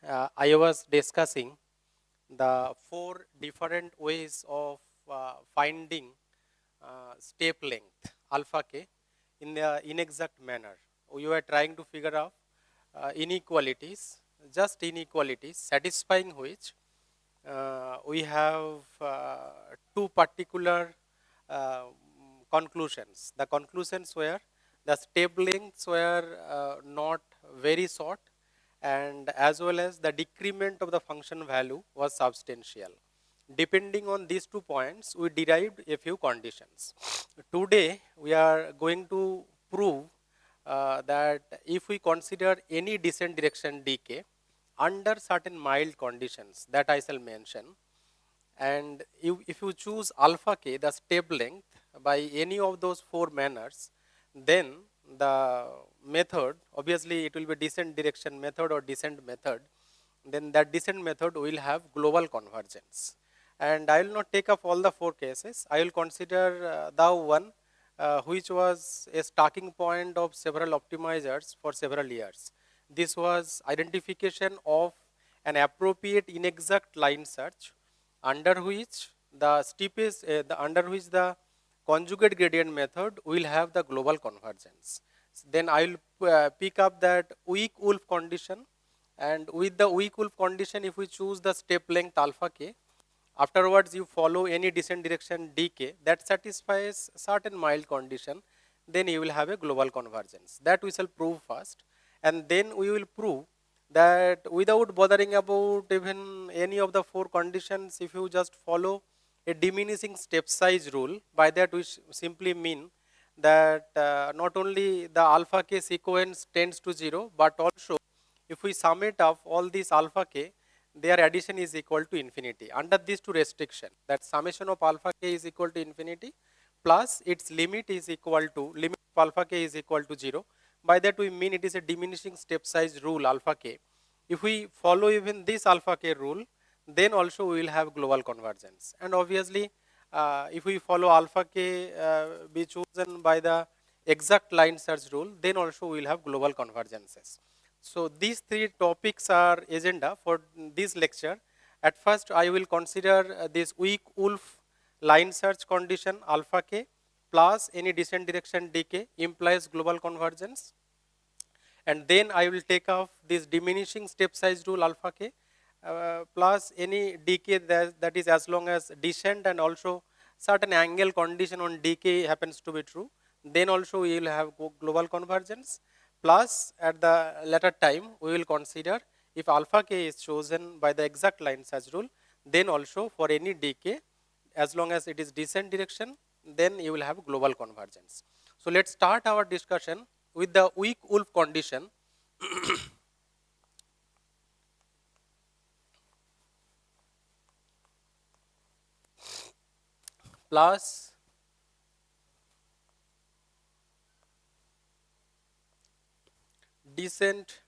I was discussing the four different ways of finding step length alpha k in the inexact manner. We were trying to figure out inequalities, just inequalities, satisfying which we have two particular uh, conclusions. The conclusions were the step lengths were not very short, and as well as the decrement of the function value was substantial. Depending on these 2 points, we derived a few conditions. Today, we are going to prove that if we consider any descent direction dk under certain mild conditions that I shall mention, and if you choose alpha k, the step length, by any of those four manners, then the method, obviously it will be descent direction method or descent method, then that descent method will have global convergence. And I will not take up all the four cases. I will consider the one which was a starting point of several optimizers for several years. This was identification of an appropriate inexact line search under which the steepest, under which the conjugate gradient method will have the global convergence. Then I will pick up that weak wolf condition, and with the weak wolf condition, if we choose the step length alpha k, afterwards you follow any descent direction dk that satisfies certain mild condition, then you will have a global convergence. That we shall prove first, and then we will prove that without bothering about even any of the four conditions, if you just follow a diminishing step size rule, by that we simply mean that not only the alpha k sequence tends to 0, but also if we sum it up all these alpha k, their addition is equal to infinity. Under these two restrictions, that summation of alpha k is equal to infinity plus its limit is equal to, limit of alpha k is equal to 0. By that we mean it is a diminishing step size rule alpha k. If we follow even this alpha k rule, then also we will have global convergence. And obviously, if we follow alpha k be chosen by the exact line search rule, then also we will have global convergences. So these three topics are agenda for this lecture. At first, I will consider this weak wolf line search condition alpha k plus any descent direction dk implies global convergence. And then I will take off this diminishing step size rule alpha k plus any dk that is as long as descent and also certain angle condition on dk happens to be true, then also we will have global convergence. Plus at the later time we will consider if alpha k is chosen by the exact line search rule, then also for any dk as long as it is descent direction, then you will have global convergence. So let's start our discussion with the weak wolf condition. Plus descent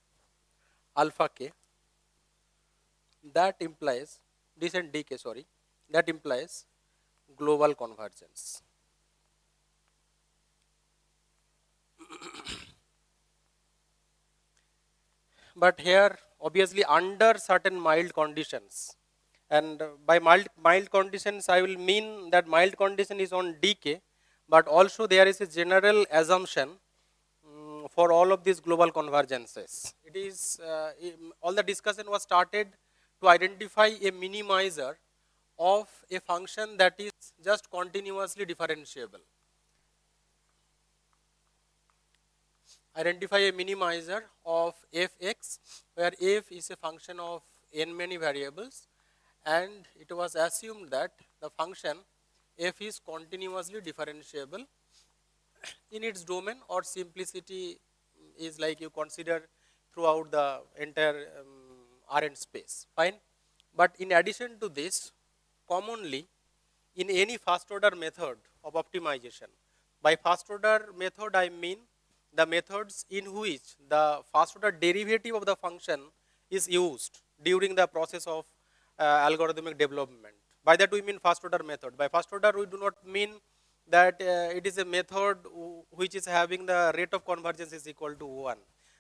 alpha k, that implies descent dk, sorry, that implies global convergence. But here obviously under certain mild conditions, and by mild conditions I will mean that mild condition is on dk, but also there is a general assumption for all of these global convergences. It is all the discussion was started to identify a minimizer of a function that is just continuously differentiable. Identify a minimizer of fx where f is a function of n many variables, and it was assumed that the function f is continuously differentiable in its domain, or simplicity is like you consider throughout the entire Rn space, fine. But in addition to this, commonly in any first order method of optimization, by first order method I mean the methods in which the first order derivative of the function is used during the process of algorithmic development. By that we mean first order method. By first order we do not mean that it is a method which is having the rate of convergence is equal to 1.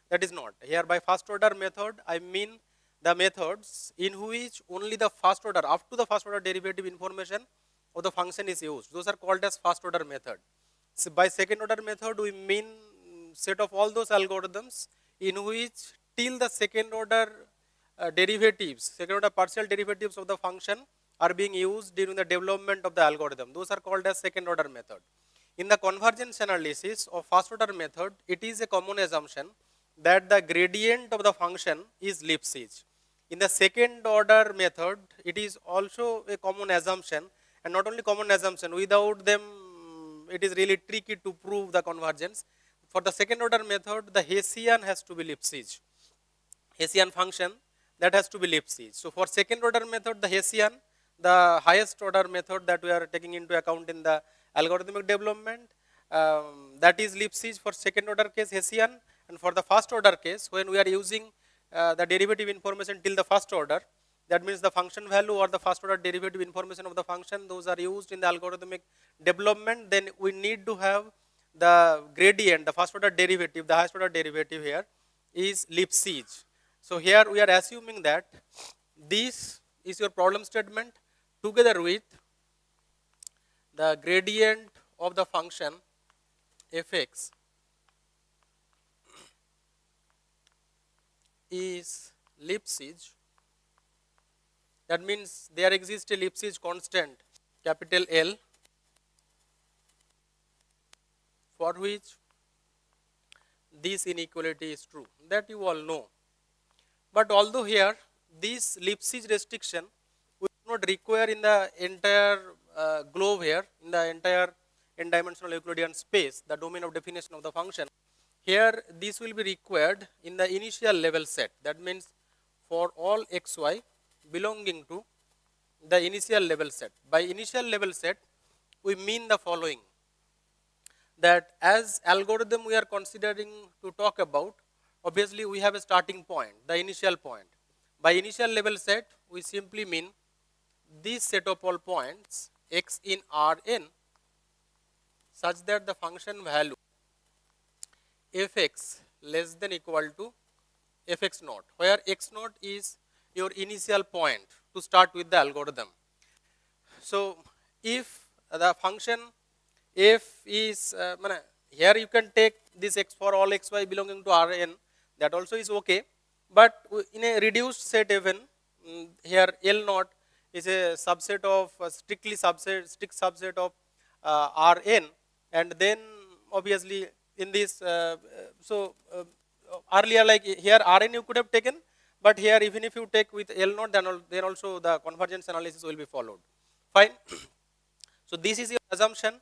That is not. Here by first order method I mean the methods in which only the first order, up to the first order derivative information of the function is used. Those are called as first order method. So by second order method, we mean set of all those algorithms in which till the second order derivatives, second order partial derivatives of the function are being used during the development of the algorithm. Those are called as second order method. In the convergence analysis of first order method, it is a common assumption that the gradient of the function is Lipschitz. In the second order method, it is also a common assumption, and not only common assumption, without them it is really tricky to prove the convergence. For the second order method, the Hessian has to be Lipschitz. Hessian function that has to be Lipschitz. So for second order method, the Hessian, the highest order method that we are taking into account in the algorithmic development, that is Lipschitz for second order case Hessian, and for the first order case, when we are using the derivative information till the first order, that means the function value or the first order derivative information of the function, those are used in the algorithmic development, then we need to have the gradient, the first order derivative, the highest order derivative here is Lipschitz. So here we are assuming that this is your problem statement together with the gradient of the function fx is Lipschitz. That means there exists a Lipschitz constant capital L for which this inequality is true. That you all know. But although here this Lipschitz restriction we do not require in the entire globe here, in the entire n-dimensional Euclidean space, the domain of definition of the function, here this will be required in the initial level set. That means for all xy belonging to the initial level set. By initial level set, we mean the following, that as algorithm we are considering to talk about, obviously we have a starting point, the initial point. By initial level set, we simply mean this set of all points x in Rn such that the function value fx less than equal to fx naught, where x naught is your initial point to start with the algorithm. So if the function f is, here you can take this x for all xy belonging to Rn, that also is okay, but in a reduced set even, here L naught is a subset of, strict subset of Rn, and then obviously in this, earlier like here Rn you could have taken, but here even if you take with L naught, then also the convergence analysis will be followed. Fine. So this is your assumption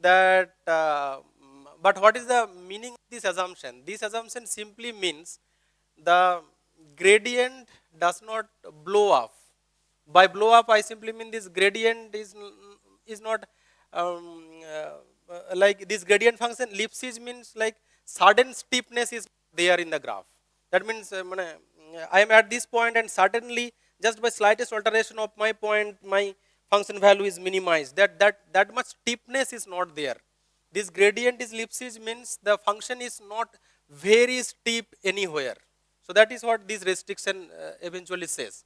that, but what is the meaning of this assumption? This assumption simply means the gradient does not blow up. By blow up, I simply mean this gradient is not like this gradient function. Lipschitz means like sudden steepness is there in the graph. That means I am at this point and suddenly just by slightest alteration of my point, my function value is minimized. That much steepness is not there. This gradient is Lipschitz means the function is not very steep anywhere. So that is what this restriction eventually says.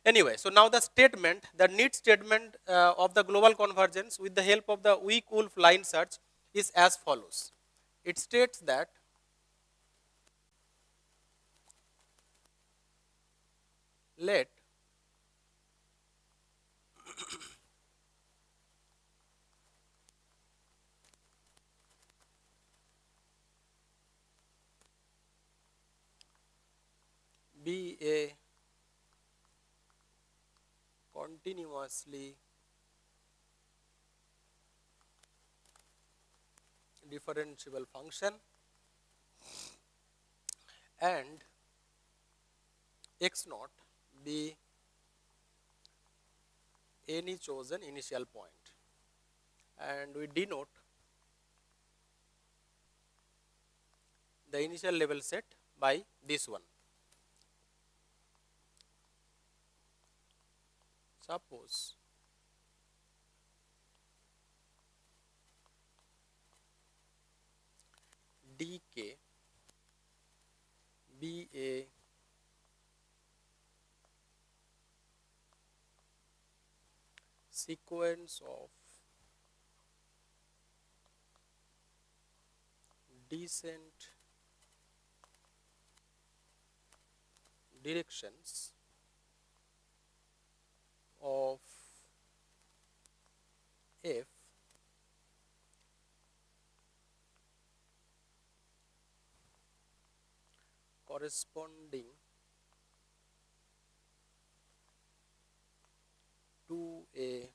Anyway, so now the statement, the neat statement of the global convergence with the help of the weak wolf line search is as follows. It states that let be a continuously differentiable function and x naught be any chosen initial point, and we denote the initial level set by this one. Suppose dk be a sequence of descent directions of f corresponding to a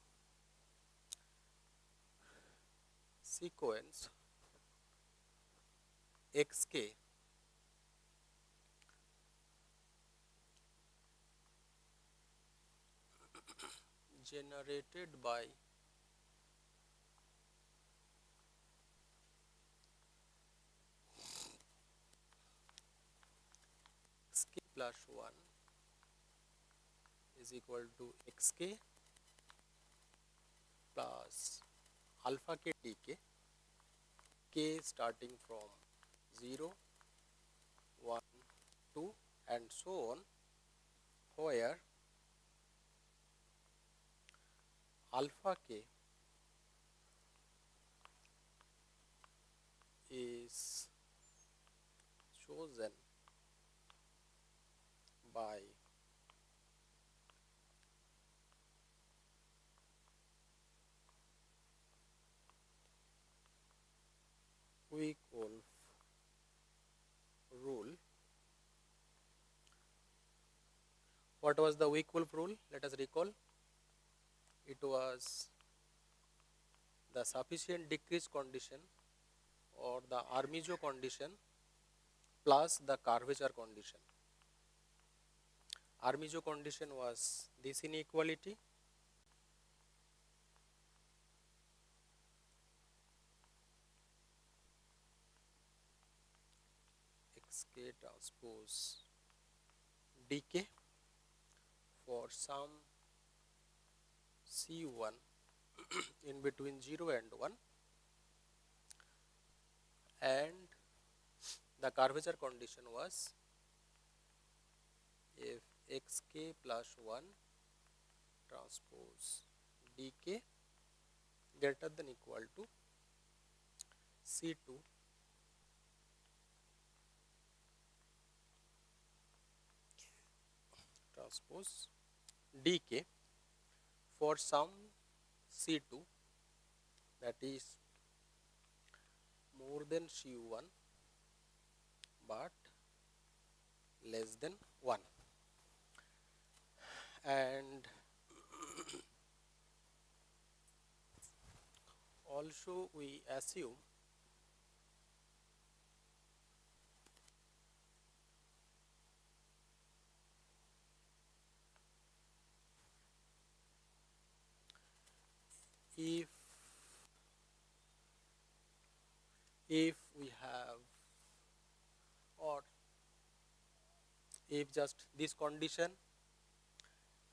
sequence xk generated by xk plus 1 is equal to xk plus alpha k dk, k starting from 0, 1, 2 and so on, where alpha k is chosen by Weak-Wolf rule. What was the Weak-Wolf rule? Let us recall. It was the sufficient decrease condition or the Armijo condition plus the curvature condition. Armijo condition was this inequality xk transpose dk for some C1 in between 0 and 1, and the curvature condition was if xk plus 1 transpose dk greater than equal to C2 transpose dk for some C2 that is more than C1 but less than 1, and also we assume if we have, or if just this condition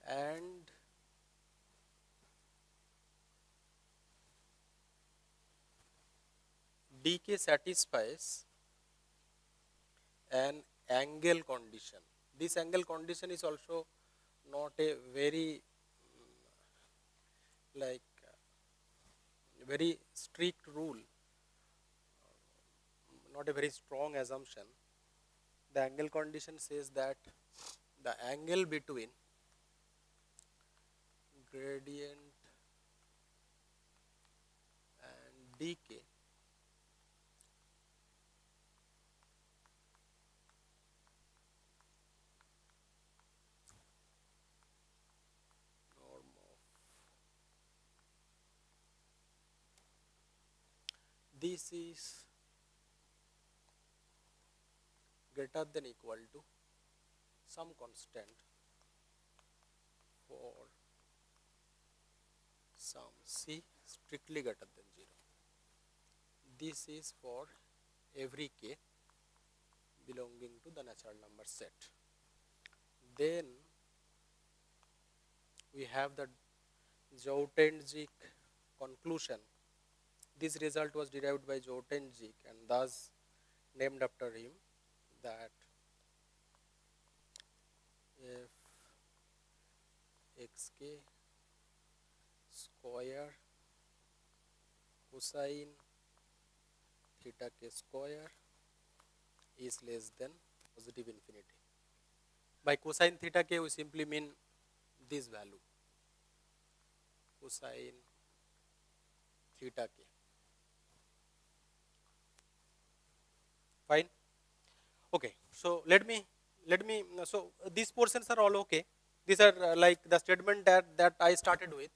and dk satisfies an angle condition. This angle condition is also not a very very strict rule, not a very strong assumption. The angle condition says that the angle between gradient and dk norm of this is greater than equal to some constant for some c strictly greater than 0. This is for every k belonging to the natural number set. Then we have the Joutendjic conclusion. This result was derived by Joutendjic and thus named after him, that if xk square cosine theta k square is less than positive infinity. By cosine theta k we simply mean this value, cosine theta k. Fine. Okay, so so these portions are all okay. These are like the statement that I started with,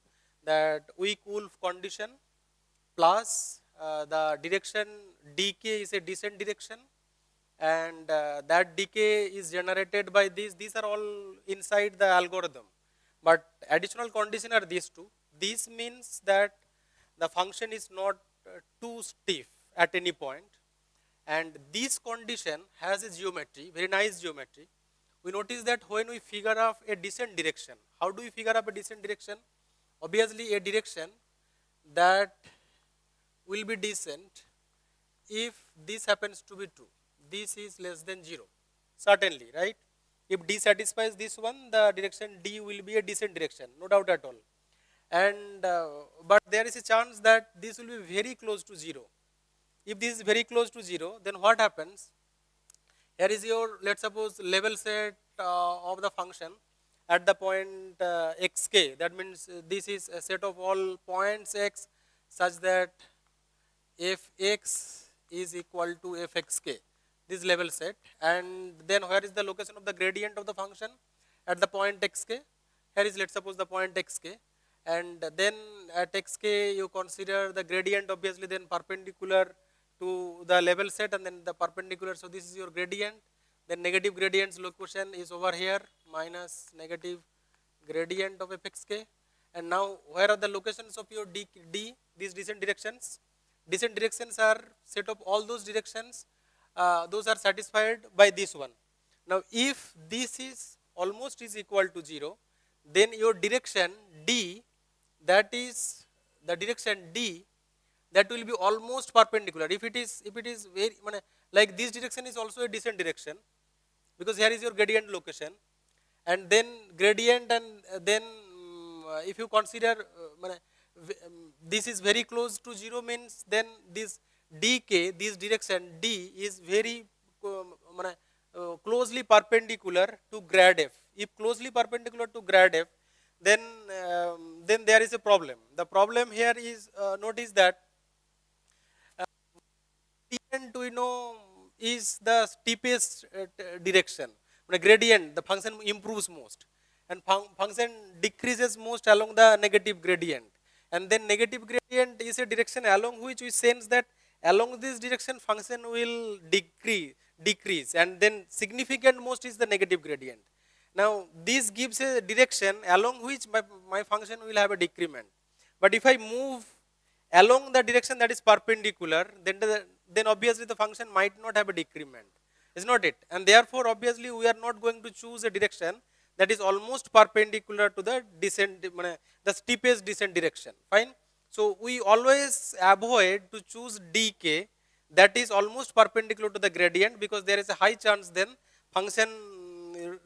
that weak Wolf condition plus the direction dk is a descent direction, and that decay is generated by this. These are all inside the algorithm, but additional condition are these two. This means that the function is not too stiff at any point, and this condition has a geometry, very nice geometry. We notice that when we figure out a descent direction, how do we figure out a descent direction? Obviously a direction that will be descent if this happens to be true. This is less than 0, certainly, right? If D satisfies this one, the direction D will be a descent direction, no doubt at all. And but there is a chance that this will be very close to 0. If this is very close to 0, then what happens? Here is your, let's suppose, level set of the function at the point xk. That means this is a set of all points x such that fx is equal to fxk, this level set. And then where is the location of the gradient of the function? At the point xk. Here is, let's suppose, the point xk. And then at xk you consider the gradient, obviously then perpendicular to the level set, and then the perpendicular. So this is your gradient. Then negative gradient's location is over here, minus negative gradient of fxk. And now where are the locations of your d, these descent directions? Descent directions are set of all those directions, those are satisfied by this one. Now if this is almost is equal to 0, then your direction d, that is the direction d, that will be almost perpendicular. If it is very, like this direction is also a descent direction, because here is your gradient location, and then gradient, and then if you consider this is very close to 0, means then this dk, this direction d is very closely perpendicular to grad f. If closely perpendicular to grad f, then there is a problem. The problem here is, notice that gradient we know is the steepest direction. The gradient, the function improves most, and function decreases most along the negative gradient. And then negative gradient is a direction along which we sense that along this direction function will decrease, and then significant most is the negative gradient. Now this gives a direction along which my function will have a decrement. But if I move along the direction that is perpendicular, then obviously the function might not have a decrement, is not it? And therefore obviously we are not going to choose a direction that is almost perpendicular to the descent, the steepest descent direction. Fine. So we always avoid to choose dk that is almost perpendicular to the gradient, because there is a high chance then function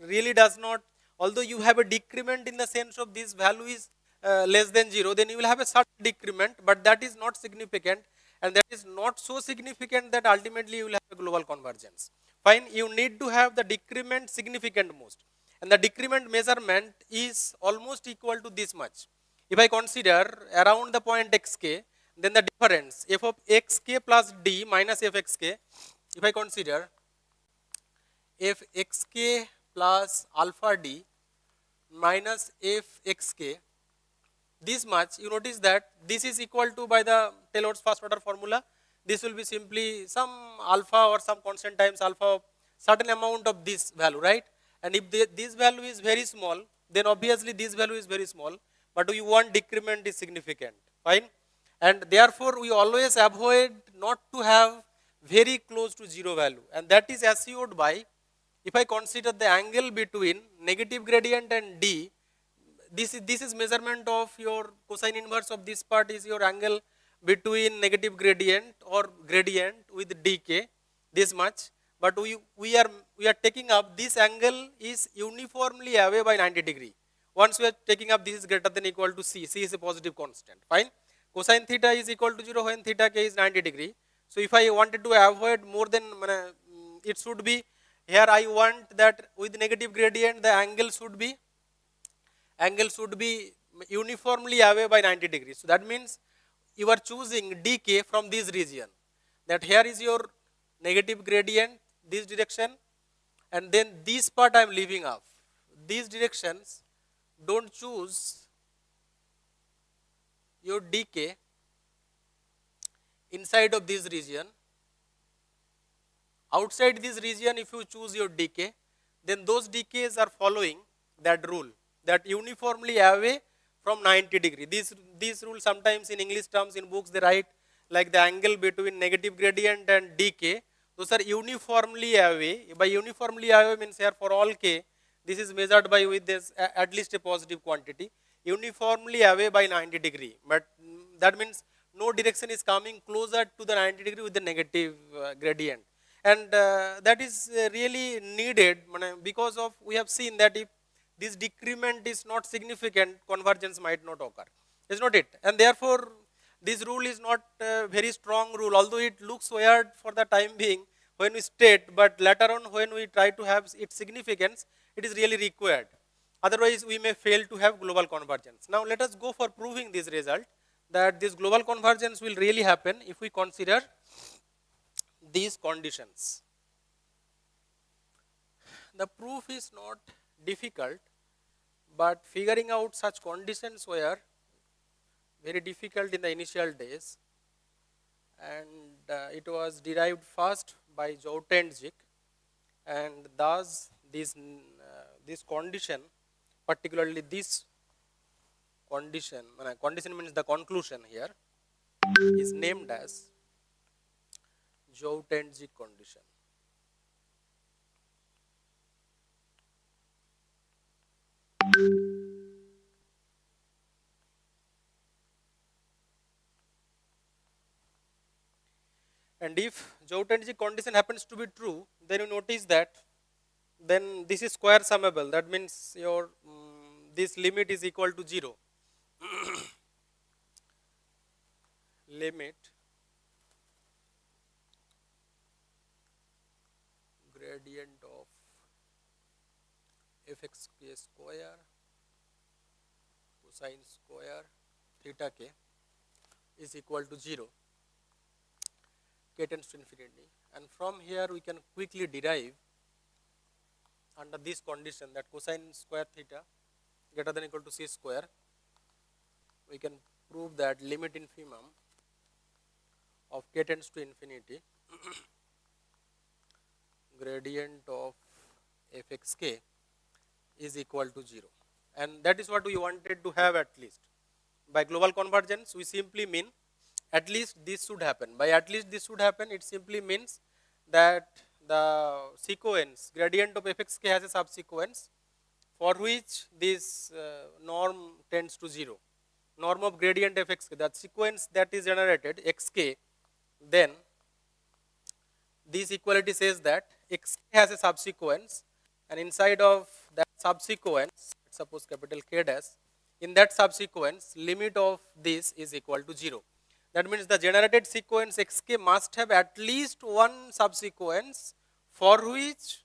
really does not, although you have a decrement in the sense of this value is less than 0, then you will have a certain decrement, but that is not significant, and that is not so significant that ultimately you will have a global convergence. Fine, you need to have the decrement significant most, and the decrement measurement is almost equal to this much. If I consider around the point xk, then the difference f of xk plus d minus fxk, if I consider f xk plus alpha d minus f xk, this much, you notice that this is equal to, by the Taylor's first order formula, this will be simply some alpha or some constant times alpha of certain amount of this value, right? And if this value is very small, then obviously this value is very small, but we want decrement is significant. Fine. And therefore we always avoid not to have very close to 0 value, and that is assured by, if I consider the angle between negative gradient and d, this is measurement of your cosine inverse of this part is your angle between negative gradient or gradient with dk, this much, but we are taking up this angle is uniformly away by 90 degree. Once we are taking up this is greater than equal to c, c is a positive constant, fine. Cosine theta is equal to 0 when theta k is 90 degree. So if I wanted to avoid more than, it should be, here I want that with negative gradient the angle should be uniformly away by 90 degrees. So that means you are choosing dk from this region, that here is your negative gradient, this direction, and then this part I am leaving off. These directions, don't choose your dk inside of this region. Outside this region, if you choose your dk, then those dks are following that rule, that uniformly away from 90 degree. These rule sometimes in English terms in books they write like the angle between negative gradient and dk. Those are uniformly away. By uniformly away means here for all k, this is measured by with this at least a positive quantity, uniformly away by 90 degree. But that means no direction is coming closer to the 90 degree with the negative gradient. And that is really needed because of we have seen that if this decrement is not significant, convergence might not occur. Is not it? And therefore, this rule is not a very strong rule, although it looks weird for the time being when we state, but later on when we try to have its significance, it is really required. Otherwise, we may fail to have global convergence. Now, let us go for proving this result, that this global convergence will really happen if we consider these conditions. The proof is not difficult, but figuring out such conditions were very difficult in the initial days, and it was derived first by Joutentzik, and thus this condition, particularly this condition means the conclusion here, is named as Joutentzik condition. And if Joutentzik condition happens to be true, then you notice that then this is square summable. That means your this limit is equal to 0. Limit gradient of fx k square cosine square theta k is equal to 0. K tends to infinity, and from here we can quickly derive under this condition that cosine square theta greater than equal to c square. We can prove that limit infimum of k tends to infinity gradient of fxk is equal to 0, and that is what we wanted to have at least. By global convergence, we simply mean at least this should happen. By at least this should happen, it simply means that the sequence gradient of fxk has a subsequence for which this norm tends to 0. Norm of gradient fxk, that sequence that is generated xk, then this equality says that xk has a subsequence, and inside of that subsequence, suppose capital K dash, in that subsequence limit of this is equal to 0. That means the generated sequence xk must have at least one subsequence for which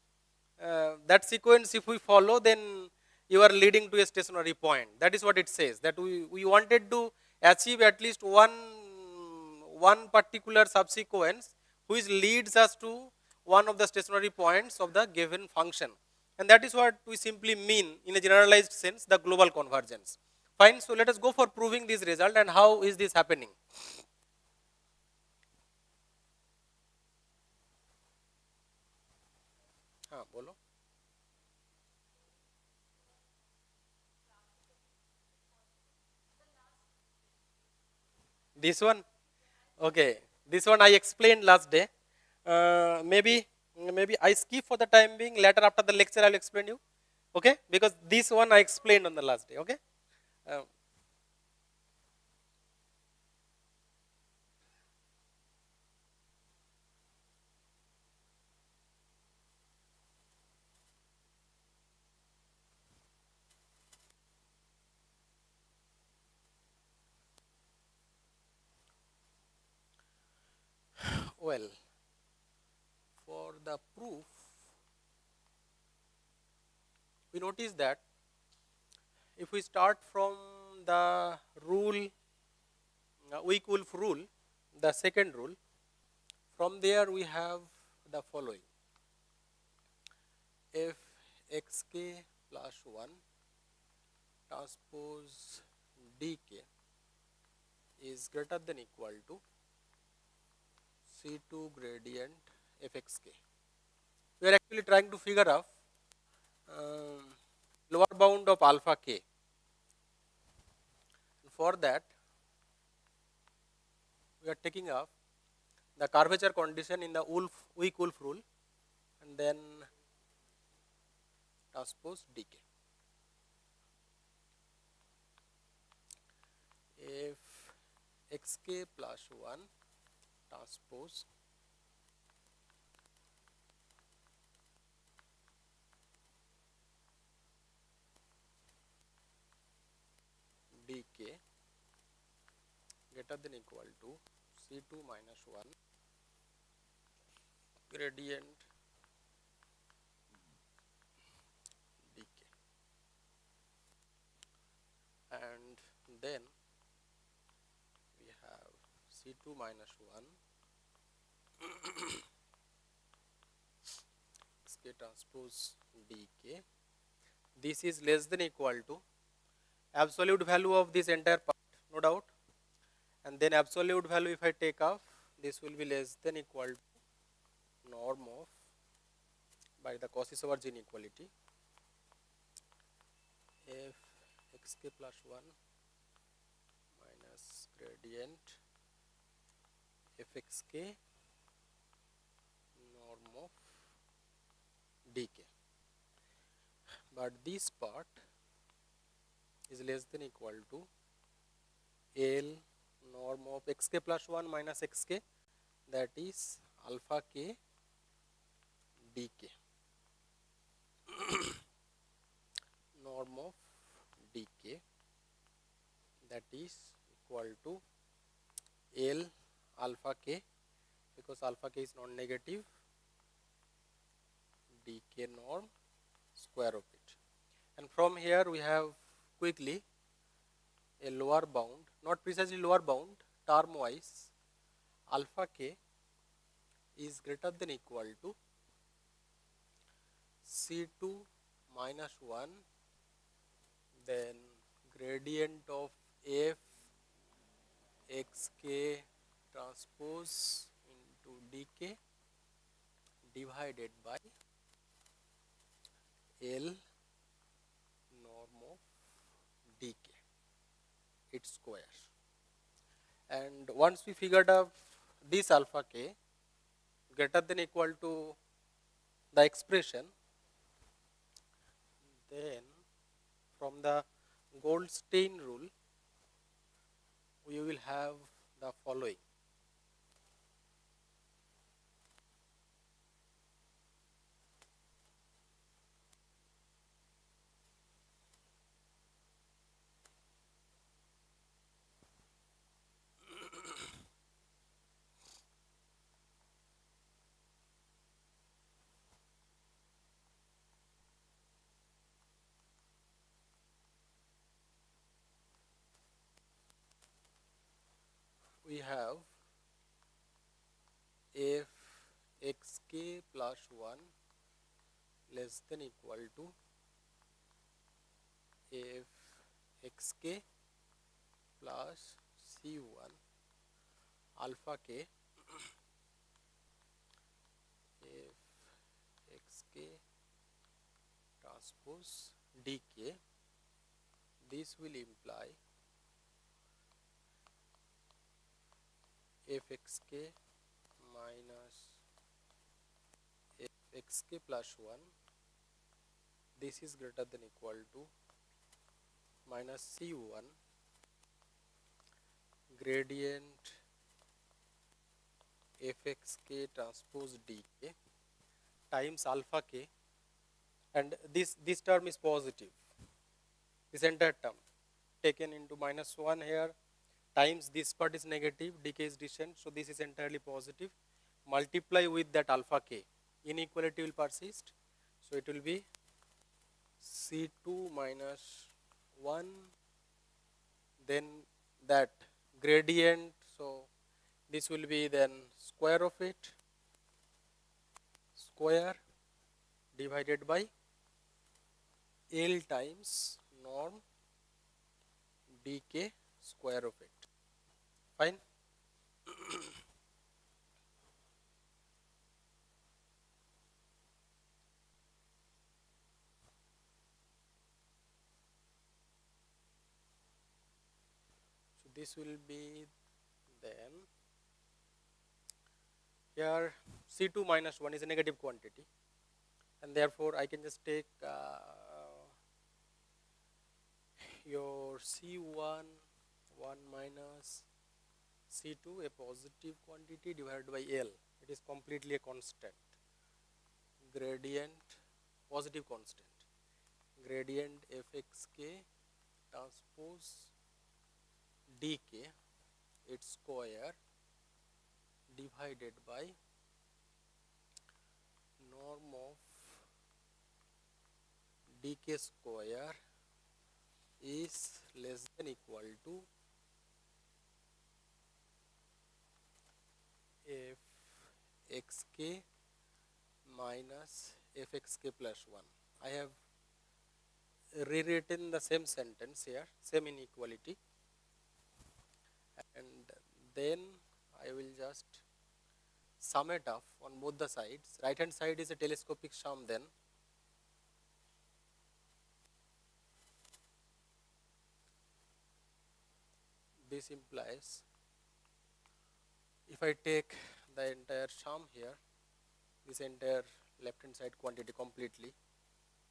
that sequence if we follow, then you are leading to a stationary point. That is what it says, that we wanted to achieve at least one particular subsequence which leads us to one of the stationary points of the given function. And that is what we simply mean in a generalized sense, the global convergence. Fine, so let us go for proving this result, and how is this happening. Bolo. This one? Okay, this one I explained last day. Maybe I skip for the time being. Later after the lecture, I'll explain you. Okay, because this one I explained on the last day. Okay. Uh, well, for the proof, we notice that if we start from the rule, weak wolf rule, the second rule, from there we have the following: if xk plus 1 transpose dk is greater than equal to C2 gradient fxk. We are actually trying to figure out lower bound of alpha k. For that, we are taking up the curvature condition in the weak wolf rule and then transpose dk. If xk plus 1 transpose dk greater than equal to C2 minus 1 gradient dk, and then we have C2 minus 1 xk transpose dk. This is less than equal to absolute value of this entire part, no doubt, and then absolute value if I take off, this will be less than equal to norm of by the Cauchy-Schwarz inequality f xk plus 1 minus gradient fxk norm of dk, but this part is less than equal to L norm of xk plus 1 minus xk, that is alpha k dk norm of dk, that is equal to L alpha k, because alpha k is non-negative, dk norm square of it. And from here we have quickly a lower bound, not precisely lower bound, term wise alpha k is greater than equal to C2 minus 1 then gradient of f xk transpose into dk divided by L norm of dk, its square. And once we figured out this alpha k greater than equal to the expression, then from the Goldstein rule we will have the following: we have f xk plus 1 less than equal to f xk plus c1 alpha k f xk transpose dk. This will imply f xk minus f xk plus 1, this is greater than equal to minus c1 gradient f xk transpose dk times alpha k, and this term is positive, this entire term taken into minus 1 here times this part is negative, dk is distant, so this is entirely positive, multiply with that alpha k, inequality will persist. So it will be C2 minus 1, then that gradient, so this will be then square of it, square divided by L times norm dk square of it. Fine. So this will be then here C2 minus 1 is a negative quantity, and therefore I can just take your C1 1 minus C2 a positive quantity divided by L. It is completely a constant. Gradient positive constant. Gradient fxk transpose dk its square divided by norm of dk square is less than equal to fxk minus fxk plus 1. I have rewritten the same sentence here, same inequality, and then I will just sum it up on both the sides. Right hand side is a telescopic sum, then this implies if I take the entire sum here, this entire left hand side quantity completely,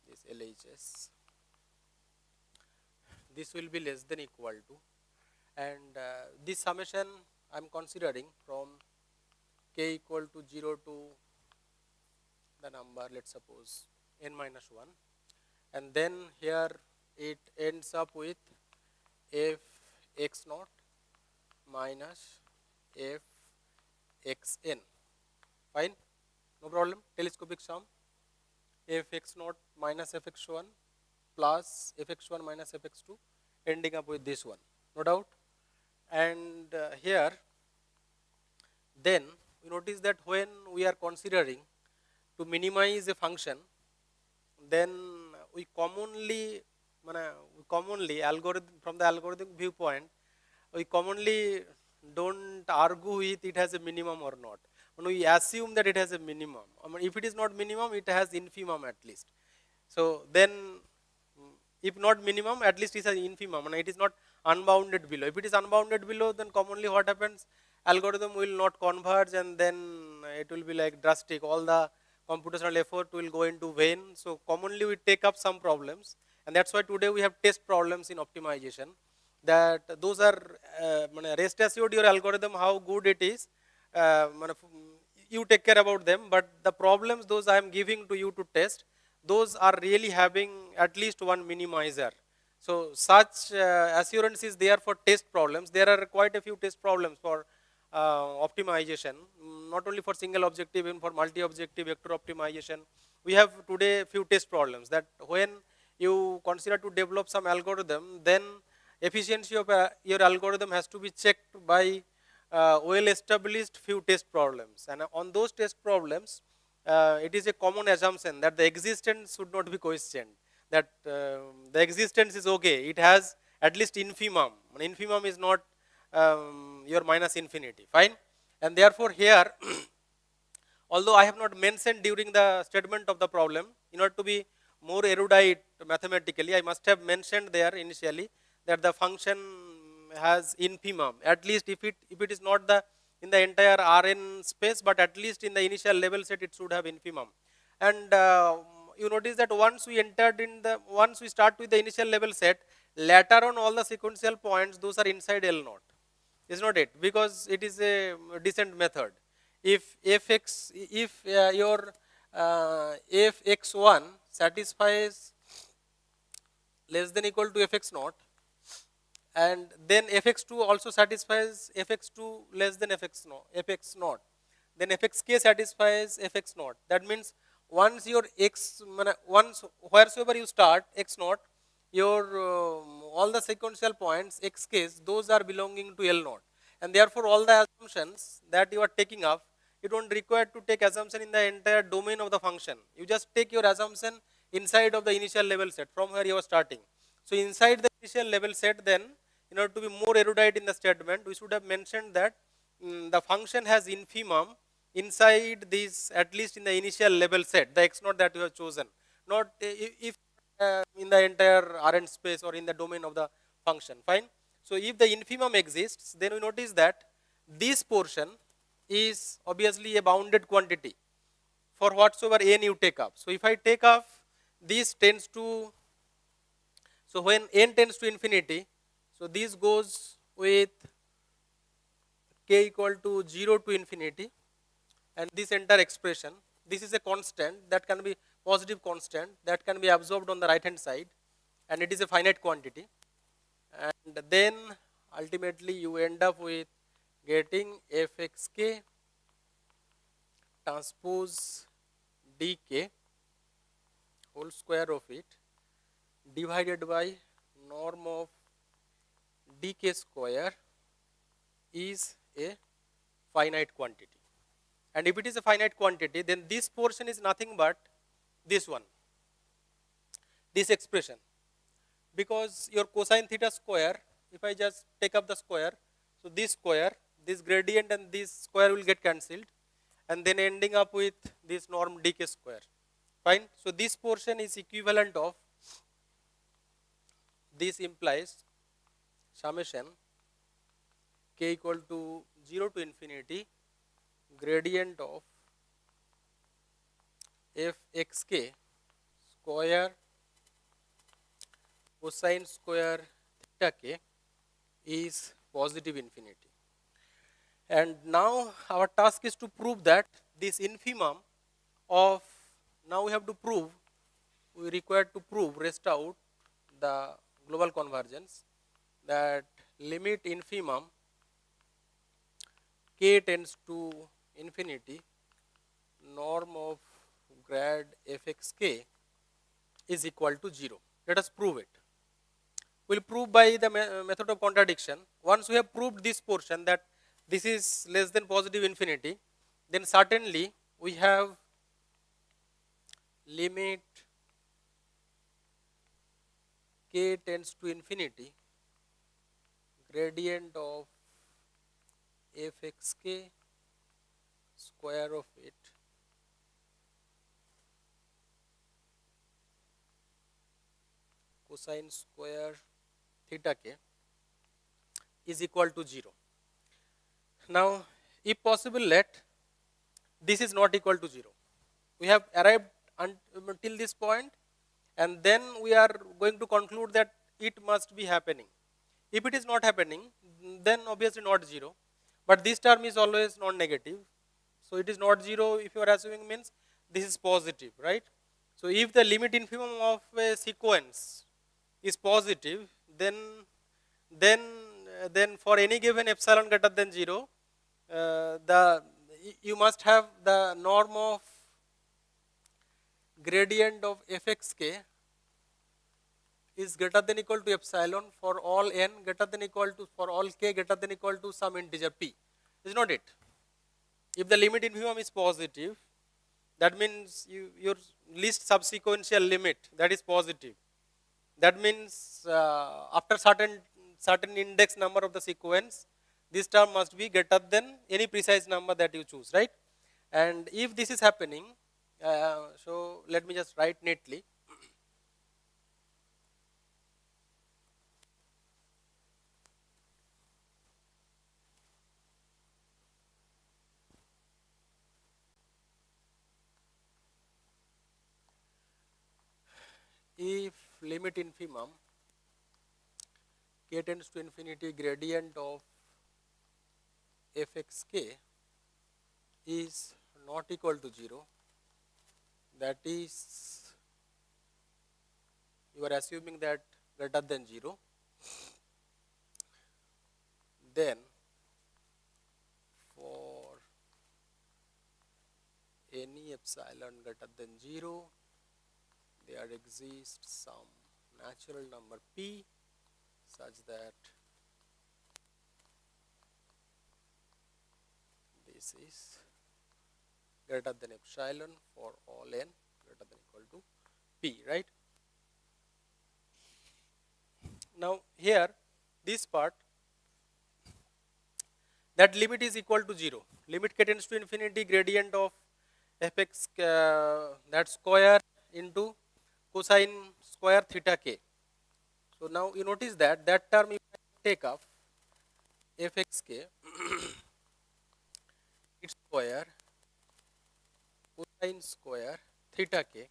this LHS, this will be less than equal to, and this summation I am considering from k equal to 0 to the number, let us suppose n minus 1, and then here it ends up with f x naught minus f xn. Fine, no problem. Telescopic sum f x naught minus f x1 plus f x1 minus f x2 ending up with this one, no doubt. And here then we notice that when we are considering to minimize a function, then we commonly algorithm, from the algorithmic viewpoint, we commonly don't argue with it has a minimum or not. When we assume that it has a minimum, I mean, if it is not minimum, it has infimum at least. So then, if not minimum, at least it has infimum, and it is not unbounded below. If it is unbounded below, then commonly what happens? Algorithm will not converge, and then it will be like drastic. All the computational effort will go into vain. So commonly we take up some problems, and that's why today we have test problems in optimization. That those are rest assured your algorithm how good it is. You take care about them, but the problems those I am giving to you to test, those are really having at least one minimizer. So such assurance is there for test problems. There are quite a few test problems for optimization, not only for single objective, even for multi-objective vector optimization. We have today few test problems that when you consider to develop some algorithm, then efficiency of your algorithm has to be checked by well established few test problems, and on those test problems it is a common assumption that the existence should not be questioned, that the existence is okay, it has at least infimum. Infimum is not your minus infinity, fine. And therefore here although I have not mentioned during the statement of the problem, in order to be more erudite mathematically, I must have mentioned there initially that the function has infimum, at least if it is not the in the entire Rn space, but at least in the initial level set it should have infimum. And you notice that once we start with the initial level set, later on all the sequential points, those are inside L naught, is not it? Because it is a descent method. If your fx1 satisfies less than equal to fx naught, and then fx2 also satisfies fx2 less than fx naught, then fxk satisfies fx naught. That means once your x, once wheresoever you start x naught, your all the sequential points xk's, those are belonging to L naught. And therefore, all the assumptions that you are taking up, you don't require to take assumption in the entire domain of the function. You just take your assumption inside of the initial level set from where you are starting. So inside the initial level set, then in order to be more erudite in the statement, we should have mentioned that the function has infimum inside this, at least in the initial level set, the x naught that you have chosen, not if in the entire Rn space or in the domain of the function. Fine. So if the infimum exists, then we notice that this portion is obviously a bounded quantity for whatsoever n you take up. So if I take up this tends to, so when n tends to infinity, so this goes with k equal to 0 to infinity, and this entire expression, this is a constant that can be positive constant that can be absorbed on the right hand side, and it is a finite quantity. And then ultimately you end up with getting fxk transpose dk whole square of it divided by norm of dk square is a finite quantity. And if it is a finite quantity, then this portion is nothing but this one, this expression, because your cosine theta square, if I just take up the square, so this square, this gradient and this square will get cancelled, and then ending up with this norm dk square. Fine. So this portion is equivalent of, this implies summation k equal to 0 to infinity gradient of fxk square cosine square theta k is positive infinity. And now our task is to prove that this infimum of, now we have to prove, we require to prove, rest out the global convergence, that limit infimum k tends to infinity norm of grad fxk is equal to 0. Let us prove it. We will prove by the method of contradiction. Once we have proved this portion that this is less than positive infinity, then certainly we have limit k tends to infinity gradient of fxk square of it cosine square theta k is equal to 0. Now, if possible, let this is not equal to 0. We have arrived until this point, and then we are going to conclude that it must be happening. If it is not happening, then obviously not 0. But this term is always non-negative. So it is not 0 if you are assuming, means this is positive, right? So if the limit infimum of a sequence is positive, then for any given epsilon greater than 0, you must have the norm of gradient of fxk is greater than equal to epsilon for all n greater than equal to, for all k greater than equal to some integer p. Is not it? If the limit infimum is positive, that means your least subsequential limit, that is positive. That means after certain index number of the sequence, this term must be greater than any precise number that you choose, right? And if this is happening, so let me just write neatly. If limit infimum k tends to infinity gradient of fxk is not equal to 0, that is, you are assuming that greater than 0, then for any epsilon greater than 0, there exists some natural number p such that this is greater than epsilon for all n greater than equal to p, right? Now here this part, that limit is equal to 0. Limit k tends to infinity, gradient of fx that square into cosine square theta k. So now you notice that that term, if I take up fx k its square cosine square theta k,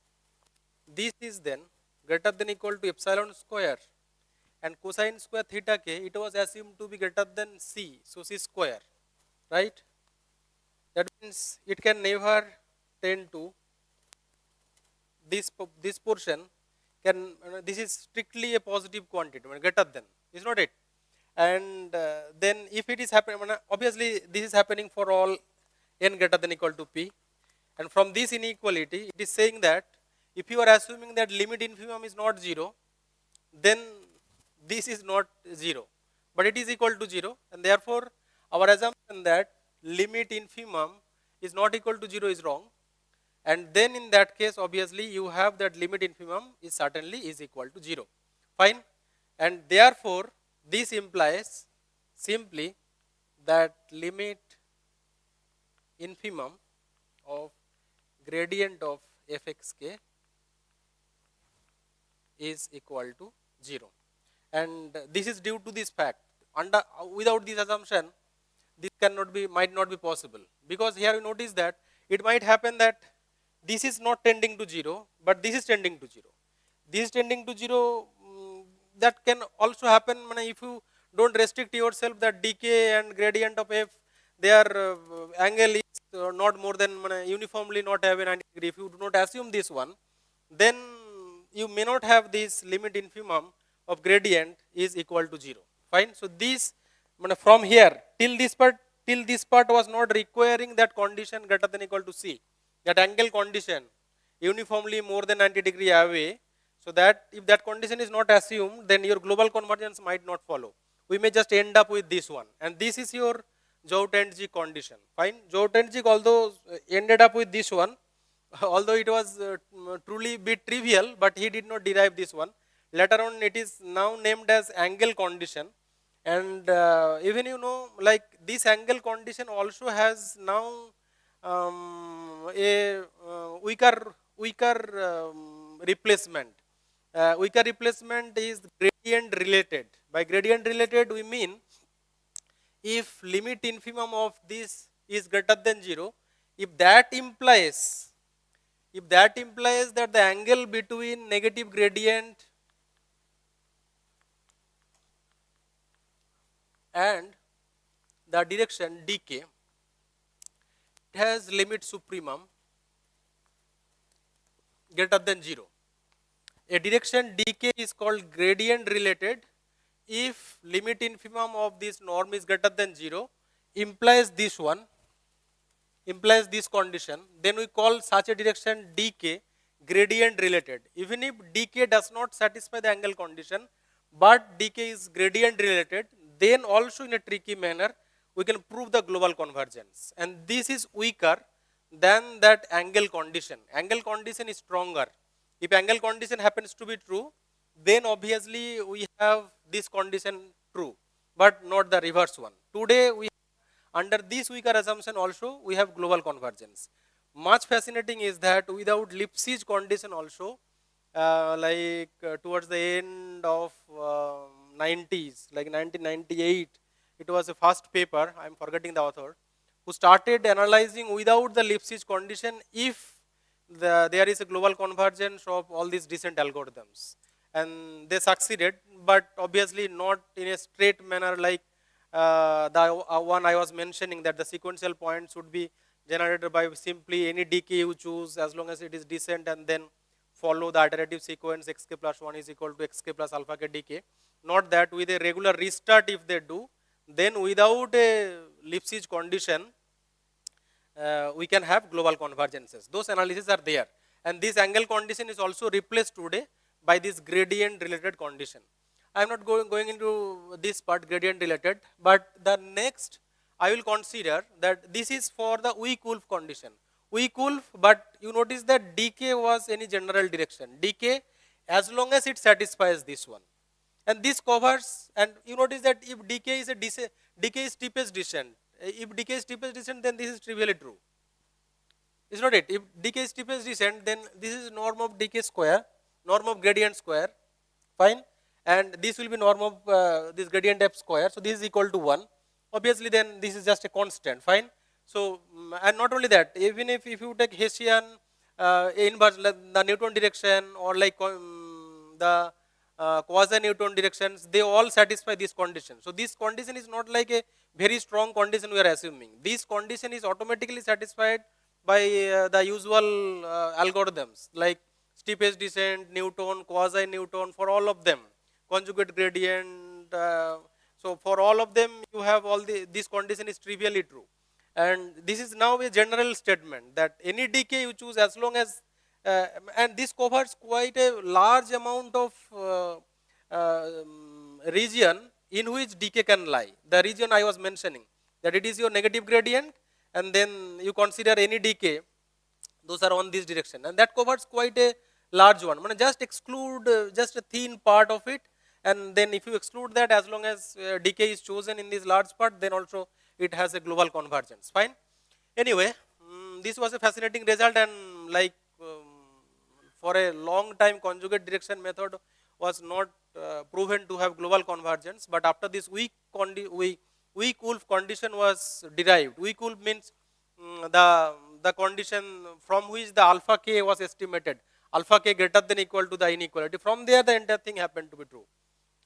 this is then greater than equal to epsilon square, and cosine square theta k, it was assumed to be greater than c, so c square, right? That means it can never tend to this portion can, this is strictly a positive quantity, greater than, is not it? And then if it is happening, obviously this is happening for all n greater than equal to p, and from this inequality it is saying that if you are assuming that limit infimum is not 0, then this is not 0, but it is equal to 0, and therefore our assumption that limit infimum is not equal to 0 is wrong, and then in that case obviously you have that limit infimum is certainly is equal to 0, fine. And therefore this implies simply that limit infimum of gradient of fxk is equal to 0, and this is due to this fact. Under without this assumption, this cannot be, might not be possible, because here you notice that it might happen that this is not tending to 0, but this is tending to 0. This is tending to 0, that can also happen if you don't restrict yourself that decay and gradient of f, their angle is not more than uniformly not have a 90 degree. If you do not assume this one, then you may not have this limit infimum of gradient is equal to 0. Fine. So this from here till this part was not requiring that condition greater than equal to c, that angle condition uniformly more than 90 degree away. So that if that condition is not assumed, then your global convergence might not follow. We may just end up with this one, and this is your Jout and G condition. Fine. Jout and G, although ended up with this one, although it was truly bit trivial, but he did not derive this one. Later on it is now named as angle condition, and even like this angle condition also has now a weaker replacement. Weaker replacement is gradient related. By gradient related we mean if limit infimum of this is greater than 0, if that implies that the angle between negative gradient and the direction dk, it has limit supremum greater than 0. A direction dk is called gradient related if limit infimum of this norm is greater than 0, implies this one, implies this condition, then we call such a direction dk gradient related. Even if dk does not satisfy the angle condition, but dk is gradient related, then also in a tricky manner we can prove the global convergence, and this is weaker than that angle condition. Angle condition is stronger. If angle condition happens to be true, then obviously we have this condition true, but not the reverse one. Today we, under this weaker assumption also, we have global convergence. Much fascinating is that without Lipschitz condition also, towards the end of 90s, like 1998, it was a first paper, I am forgetting the author, who started analyzing without the Lipschitz condition if there is a global convergence of all these descent algorithms. And they succeeded, but obviously not in a straight manner like the one I was mentioning, that the sequential points would be generated by simply any decay you choose as long as it is descent, and then follow the iterative sequence xk plus 1 is equal to xk plus alpha k decay. Not that, with a regular restart if they do, then without a Lipschitz condition, we can have global convergences. Those analyses are there, and this angle condition is also replaced today by this gradient related condition. I am not going into this part gradient related, but the next I will consider that this is for the weak Wolf condition. Weak Wolf, but you notice that decay was any general direction. Decay as long as it satisfies this one. And this covers, and you notice that if decay is a decay is steepest descent, if decay is steepest descent, then this is trivially true. Is not it? If decay is steepest descent, then this is norm of decay square, norm of gradient square, fine, and this will be norm of this gradient f square. So this is equal to 1. Obviously, then this is just a constant, fine. So and not only that, even if you take Hessian inverse, the Newton direction, or like the quasi-Newton directions, they all satisfy this condition. So this condition is not like a very strong condition we are assuming. This condition is automatically satisfied by the usual algorithms like steepest descent, Newton, quasi-Newton, for all of them, conjugate gradient. So for all of them, you have all this condition is trivially true. And this is now a general statement that any decay you choose, as long as and this covers quite a large amount of region in which decay can lie. The region I was mentioning, that it is your negative gradient, and then you consider any decay, those are on this direction, and that covers quite a large one. Just exclude just a thin part of it, and then if you exclude that, as long as decay is chosen in this large part, then also it has a global convergence. Fine. Anyway, this was a fascinating result, and like for a long time, conjugate direction method was not proven to have global convergence. But after this weak Wolf condition was derived. Weak Wolf means the condition from which the alpha k was estimated. Alpha k greater than equal to the inequality. From there, the entire thing happened to be true.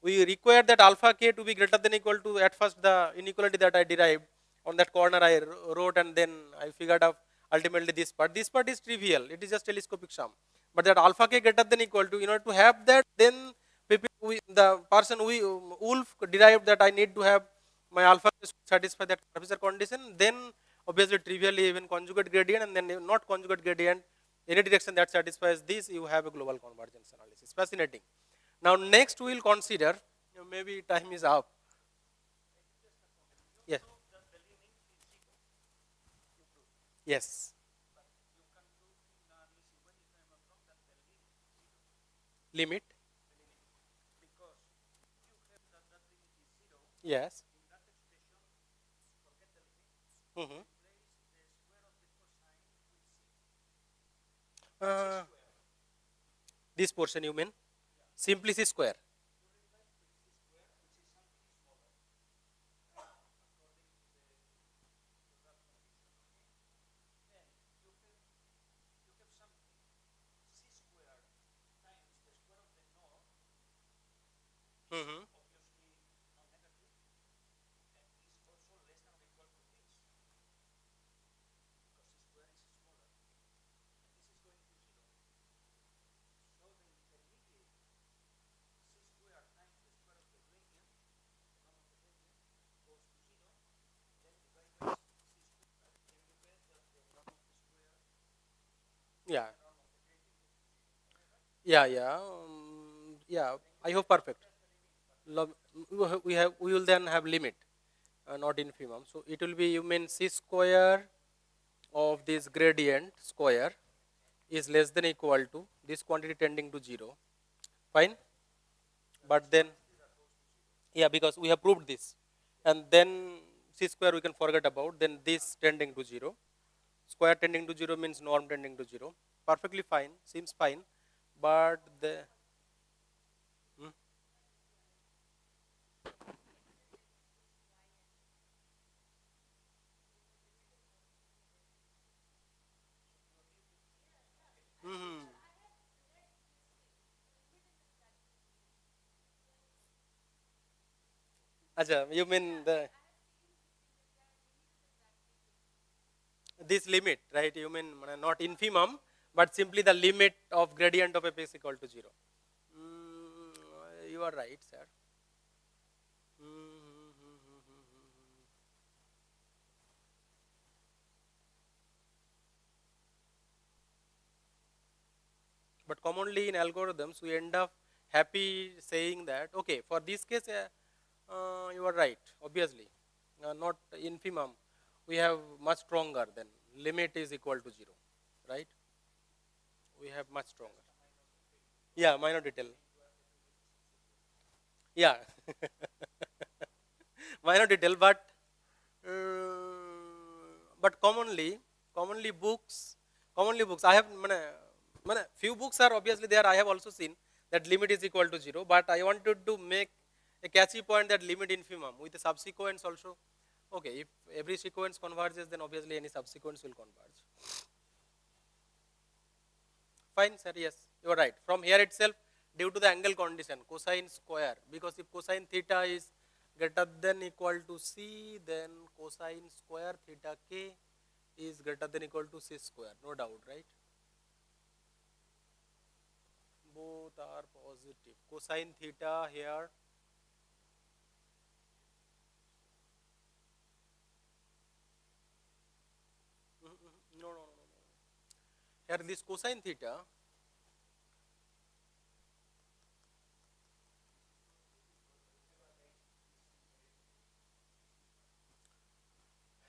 We require that alpha k to be greater than equal to at first the inequality that I derived on that corner I wrote, and then I figured out ultimately this part. This part is trivial. It is just telescopic sum. But that alpha k greater than equal to, in order to have that, then the person Wolf derived that I need to have my alpha to satisfy that curvature condition. Then obviously trivially even conjugate gradient, and then not conjugate gradient, any direction that satisfies this, you have a global convergence analysis. Fascinating. Now next we will consider, maybe time is up. Yes. Yes. Limit. Yes. Mm-hmm. Uh, this portion you mean? Simply c square. Mm-hmm. Yeah. Yeah, yeah. Yeah, I hope perfect. We will then have limit, not infimum. So it will be, you mean c square of this gradient square is less than equal to this quantity tending to 0. Fine. But then, yeah, because we have proved this, and then c square we can forget about. Then this tending to 0. Square tending to 0 means norm tending to 0. Perfectly fine. Seems fine. But the hmm? Hmm. Acha, you mean the this limit, right? You mean not infimum, but simply the limit of gradient of f is equal to 0. You are right, sir. Mm, mm, mm, mm, mm, mm, mm. But commonly in algorithms, we end up happy saying that, okay, for this case, you are right, obviously, not infimum. We have much stronger than limit is equal to 0, right? We have much stronger. Yeah, minor detail. Yeah, minor detail, but commonly books. I have few books are obviously there. I have also seen that limit is equal to 0. But I wanted to make a catchy point that limit infimum with the subsequence also. Okay, if every sequence converges, then obviously any subsequence will converge. Fine, sir. Yes, you are right. From here itself, due to the angle condition, cosine square, because if cosine theta is greater than equal to c, then cosine square theta k is greater than equal to c square. No doubt, right? Both are positive. Cosine theta here. No, no, no, no. Here this cosine theta,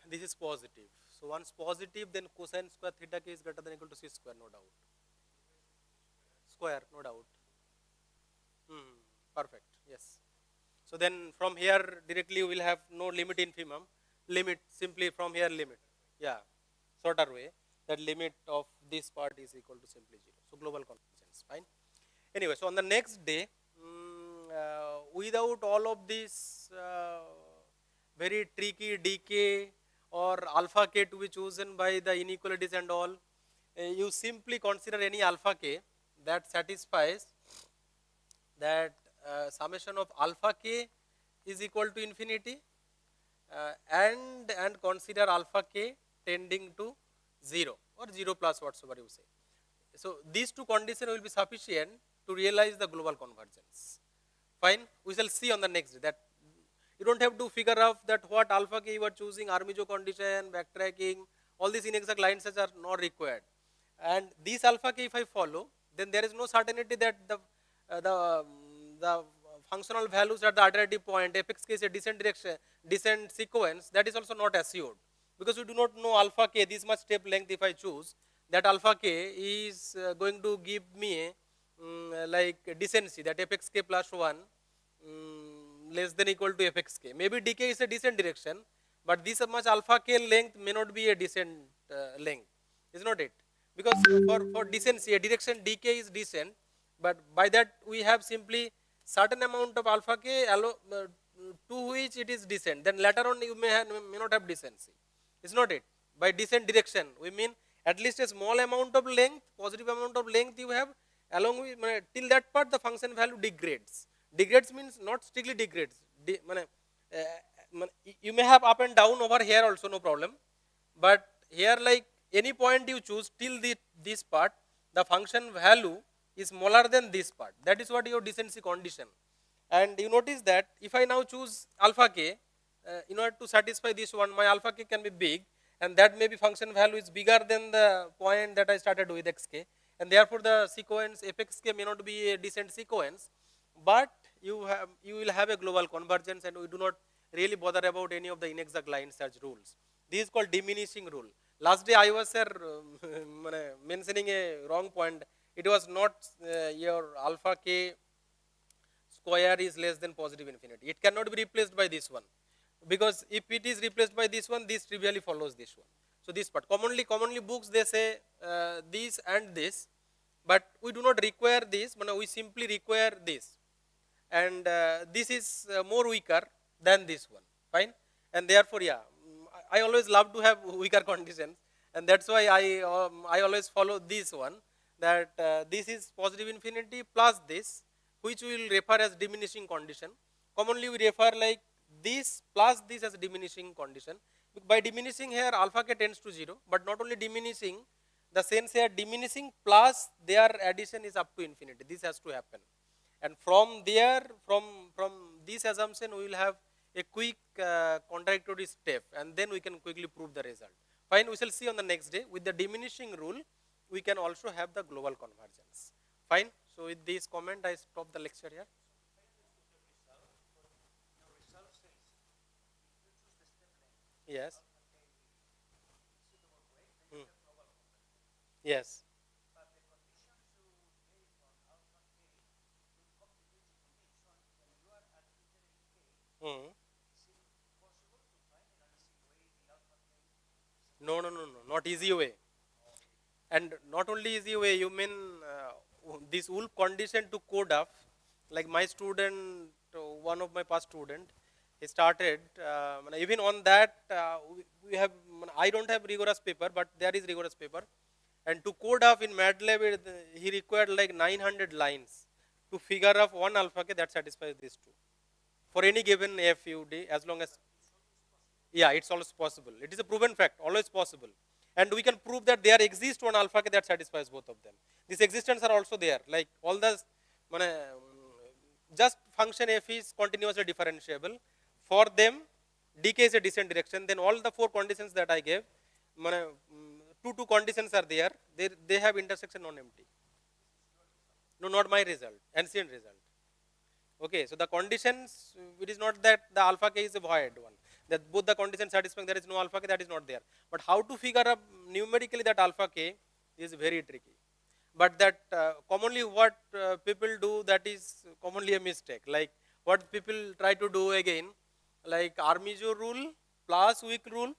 this is positive. So once positive, then cosine square theta k is greater than equal to c square, no doubt. Square, no doubt. Perfect. Yes. So then from here directly we will have no limit infimum. Limit simply from here limit. Yeah. Shorter way. That limit of this part is equal to simply 0. So global convergence. Fine. Anyway, so on the next day, without all of this very tricky decay or alpha k to be chosen by the inequalities and all, you simply consider any alpha k that satisfies that summation of alpha k is equal to infinity, and consider alpha k tending to 0 or 0 plus whatsoever you say. So these two conditions will be sufficient to realize the global convergence. Fine, we shall see on the next day that you don't have to figure out that what alpha k you are choosing, Armijo condition, backtracking, all these inexact line sets are not required. And this alpha k if I follow, then there is no certainty that the functional values at the iterative point, fx k is a descent direction, descent sequence, that is also not assured. Because we do not know alpha k, this much step length if I choose, that alpha k is going to give me like decency, that fx k plus 1 less than equal to fx k. Maybe decay is a descent direction, but this much alpha k length may not be a descent length, is not it? Because for decency, a direction decay is descent, but by that we have simply certain amount of alpha k to which it is descent. Then later on you may not have decency, is not it? By descent direction, we mean at least a small amount of length, positive amount of length you have, along with till that part the function value degrades. Degrades means not strictly degrades. You may have up and down over here also, no problem. But here, like any point you choose till this part, the function value is smaller than this part. That is what your decency condition. And you notice that if I now choose alpha k, in order to satisfy this one, my alpha k can be big, and that maybe function value is bigger than the point that I started with xk, and therefore the sequence fxk may not be a decent sequence, but you will have a global convergence, and we do not really bother about any of the inexact line search rules. This is called diminishing rule. Last day I was mentioning a wrong point. It was not your alpha k square is less than positive infinity. It cannot be replaced by this one, because if it is replaced by this one, this trivially follows this one. So this part, commonly books they say this and this, but we do not require this, but we simply require this, and this is more weaker than this one. Fine, and therefore, yeah, I always love to have weaker conditions, and that's why I always follow this one, that this is positive infinity plus this, which we will refer as diminishing condition. Commonly we refer like this plus this as a diminishing condition. By diminishing here, alpha k tends to 0, but not only diminishing, the sense here diminishing plus their addition is up to infinity. This has to happen. And from there, from this assumption, we will have a quick contradictory step, and then we can quickly prove the result. Fine, we shall see on the next day. With the diminishing rule, we can also have the global convergence. Fine. So with this comment, I stop the lecture here. Yes. Mm. Yes. Mm. No, no, no, no, not easy way. And not only easy way, you mean this wolf condition to code up, like my student, one of my past student, he started, even on that, we have, I don't have rigorous paper, but there is rigorous paper. And to code up in MATLAB, he required like 900 lines to figure out one alpha k that satisfies these two. For any given FUD, as long as, yeah, it's always possible. It is a proven fact, always possible. And we can prove that there exists one alpha k that satisfies both of them. These existence are also there. Like all the just function f is continuously differentiable. For them, dk is a descent direction. Then all the four conditions that I gave, two conditions are there. They have intersection non-empty. No, not my result, ancient result. Okay, so the conditions, it is not that the alpha k is a void one, that both the conditions satisfying, there is no alpha k, that is not there. But how to figure up numerically that alpha k is very tricky. But that commonly what people do, that is commonly a mistake. Like what people try to do again, like Armijo rule plus weak rule,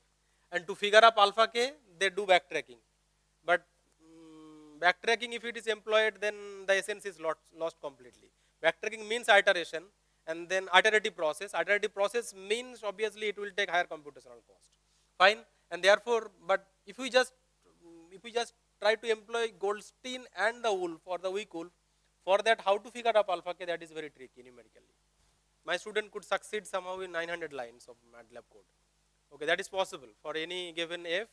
and to figure up alpha k, they do backtracking. But backtracking, if it is employed, then the essence is lost completely. Backtracking means iteration, and then iterative process. Iterative process means obviously it will take higher computational cost. Fine, and therefore, but if we just try to employ Goldstein and the wolf or the weak wolf, for that how to figure out alpha k, that is very tricky numerically. My student could succeed somehow in 900 lines of MATLAB code. Okay, that is possible. For any given f,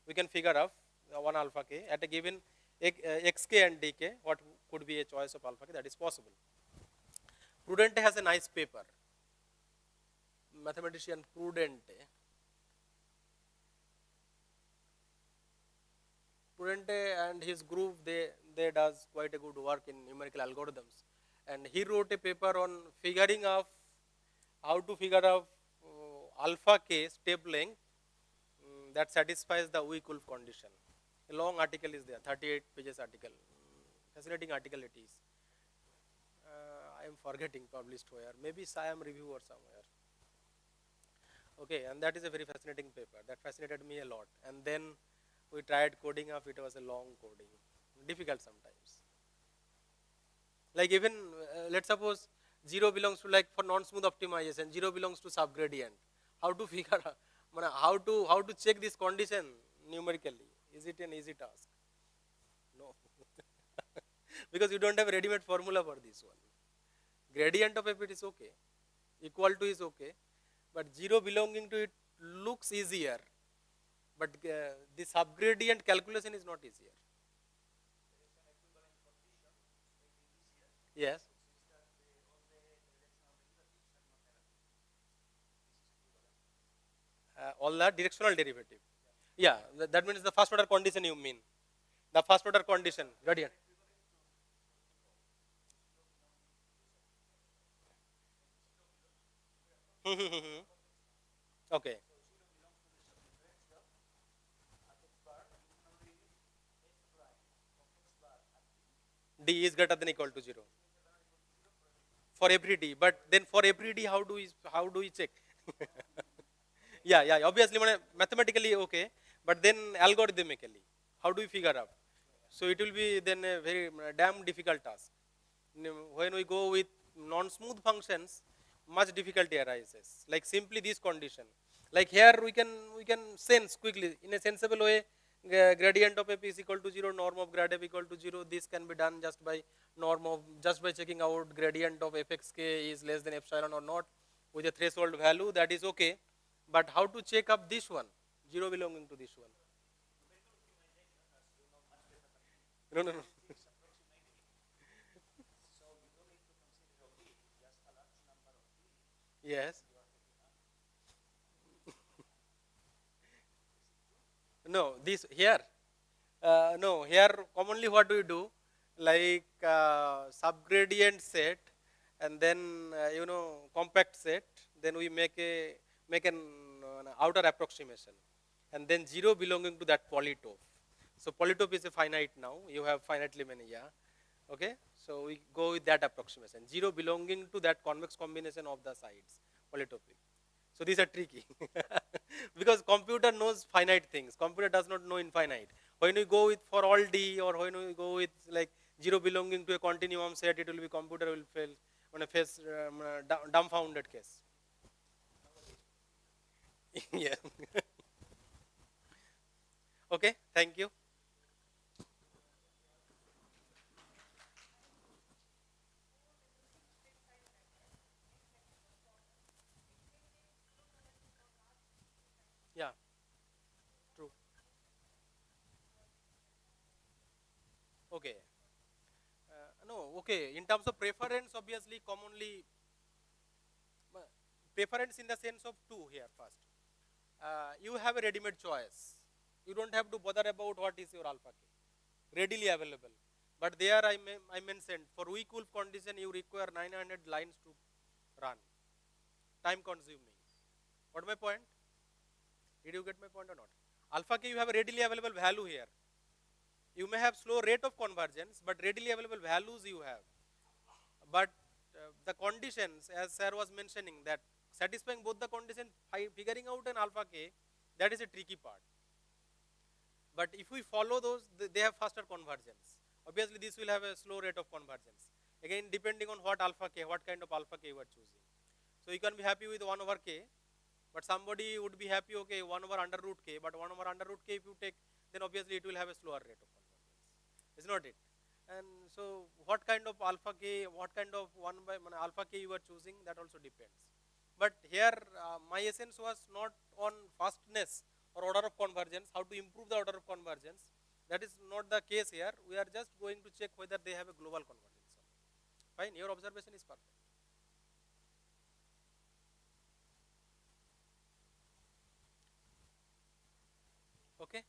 we can figure out one alpha k at a given xk and dk, what could be a choice of alpha k, that is possible. Prudente has a nice paper. Mathematician Prudente and his group, they does quite a good work in numerical algorithms. And he wrote a paper on figuring out how to figure out alpha k step length that satisfies the weak wolf condition. A long article is there, 38 pages article. Fascinating article it is. I am forgetting published where, maybe Siam review or somewhere. Okay, and that is a very fascinating paper. That fascinated me a lot. And then we tried coding up, it was a long coding. Difficult sometimes. Like even, let's suppose 0 belongs to, like for non-smooth optimization, 0 belongs to subgradient. How to figure out, how to check this condition numerically? Is it an easy task? No. Because you don't have a ready-made formula for this one. Gradient of f it is okay, equal to is okay, but 0 belonging to it looks easier, but the subgradient calculation is not easier. Yes. All the directional derivative. Yeah, that means the first order condition you mean. The first order condition, gradient. Okay. D is greater than equal to 0 for every D, but then for every D, how do we check? Yeah, yeah, obviously mathematically okay, but then algorithmically, how do we figure out? So it will be then a very damn difficult task. When we go with non-smooth functions, much difficulty arises. Like simply this condition. Like here we can sense quickly in a sensible way, gradient of f is equal to 0, norm of grad f equal to 0. This can be done just by checking out gradient of fxk is less than epsilon or not with a threshold value, that is okay. But how to check up this one, 0 belonging to this one? No, no, no. Yes. No, this here. No, here commonly what do you do? like subgradient set, and then compact set, then we make an outer approximation, and then 0 belonging to that polytope. So polytope is a finite now, you have finitely many, yeah. Okay, so we go with that approximation, 0 belonging to that convex combination of the sides, polytopic. So these are tricky because computer knows finite things. Computer does not know infinite. When we go with for all D, or when we go with like 0 belonging to a continuum set, it will be computer will fail on a face dumbfounded case. Yeah. Okay. Thank you. Yeah. True. Okay. No. Okay. In terms of preference, obviously, commonly preference in the sense of two here first. You have a ready-made choice. You don't have to bother about what is your alpha k, readily available. But there I mentioned for weak wolf condition you require 900 lines to run, time consuming. What my point? Did you get my point or not? Alpha k you have a readily available value here. You may have slow rate of convergence, but readily available values you have. But the conditions, as sir was mentioning, that satisfying both the condition, figuring out an alpha k, that is a tricky part. But if we follow those, they have faster convergence. Obviously, this will have a slow rate of convergence. Again, depending on what alpha k, what kind of alpha k you are choosing. So you can be happy with 1 over k, but somebody would be happy, okay, 1 over under root k, but 1 over under root k if you take, then obviously it will have a slower rate of convergence. Is not it? And so what kind of alpha k, what kind of 1 by alpha k you are choosing, that also depends. But here my essence was not on fastness or order of convergence, how to improve the order of convergence. That is not the case here. We are just going to check whether they have a global convergence. Fine, your observation is perfect. Okay.